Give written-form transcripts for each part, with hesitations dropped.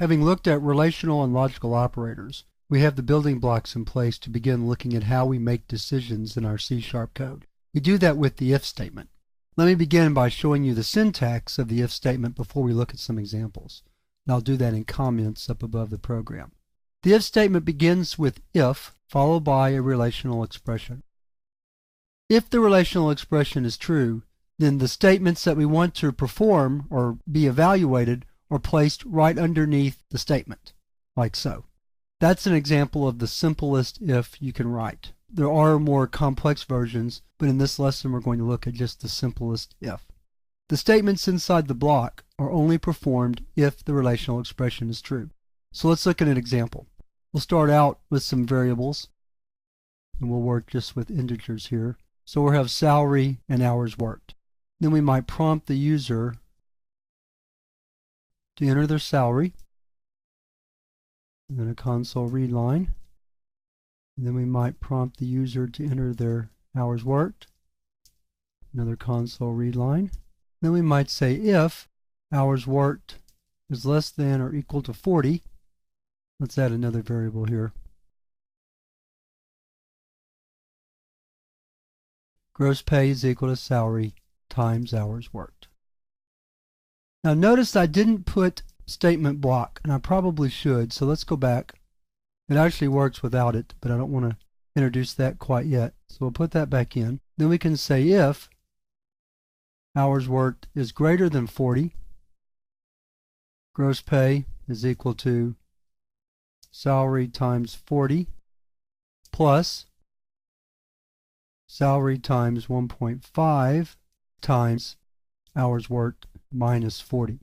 Having looked at relational and logical operators, we have the building blocks in place to begin looking at how we make decisions in our C# code. We do that with the if statement. Let me begin by showing you the syntax of the if statement before we look at some examples. And I'll do that in comments up above the program. The if statement begins with if, followed by a relational expression. If the relational expression is true, then the statements that we want to perform or be evaluated are placed right underneath the statement, like so. That's an example of the simplest if you can write. There are more complex versions, but in this lesson we're going to look at just the simplest if. The statements inside the block are only performed if the relational expression is true. So let's look at an example. We'll start out with some variables, and we'll work just with integers here. So we'll have salary and hours worked. Then we might prompt the user to enter their salary, and then a console read line. And then we might prompt the user to enter their hours worked, another console read line. Then we might say if hours worked is less than or equal to 40, let's add another variable here. Gross pay is equal to salary times hours worked. Now notice I didn't put statement block, and I probably should, so let's go back. It actually works without it, but I don't want to introduce that quite yet. So we'll put that back in. Then we can say if hours worked is greater than 40, gross pay is equal to salary times 40 plus salary times 1.5 times hours worked minus 40.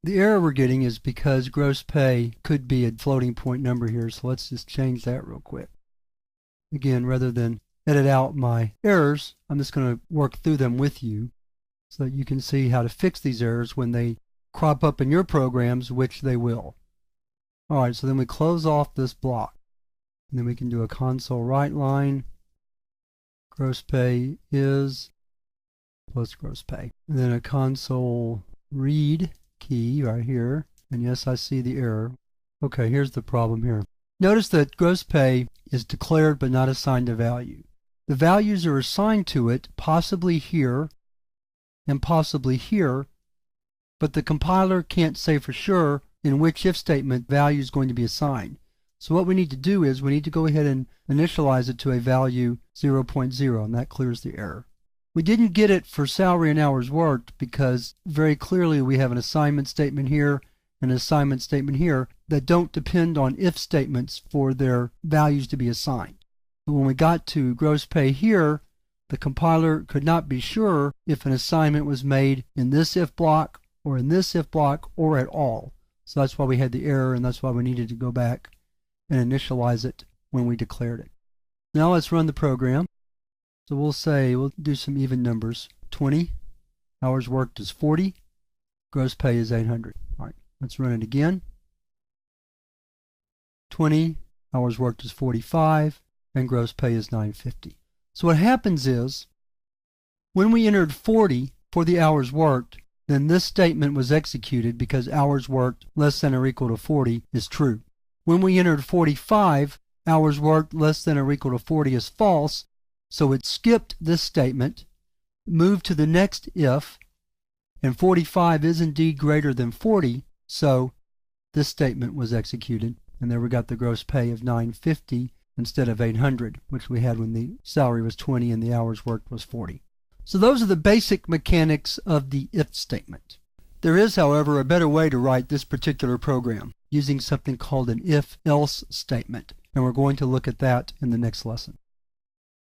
The error we're getting is because gross pay could be a floating point number here, so let's just change that real quick. Again, rather than edit out my errors, I'm just going to work through them with you so that you can see how to fix these errors when they crop up in your programs, which they will. Alright, so then we close off this block. And then we can do a console write line. Gross pay is plus gross pay. And then a console read key right here. And yes, I see the error. Okay, here's the problem here. Notice that gross pay is declared but not assigned a value. The values are assigned to it, possibly here and possibly here, but the compiler can't say for sure in which if statement value is going to be assigned. So what we need to do is we need to go ahead and initialize it to a value 0.0, and that clears the error. We didn't get it for salary and hours worked because very clearly we have an assignment statement here and an assignment statement here that don't depend on if statements for their values to be assigned. But when we got to gross pay here, the compiler could not be sure if an assignment was made in this if block or in this if block or at all. So that's why we had the error, and that's why we needed to go back and initialize it when we declared it. Now let's run the program. So we'll do some even numbers. 20, hours worked is 40, gross pay is 800. All right, let's run it again. 20, hours worked is 45, and gross pay is 950. So what happens is, when we entered 40 for the hours worked, then this statement was executed because hours worked less than or equal to 40 is true. When we entered 45, hours worked less than or equal to 40 is false, so it skipped this statement, moved to the next if, and 45 is indeed greater than 40, so this statement was executed, and there we got the gross pay of 950 instead of 800, which we had when the salary was 20 and the hours worked was 40. So those are the basic mechanics of the if statement. There is, however, a better way to write this particular program using something called an if-else statement, and we're going to look at that in the next lesson.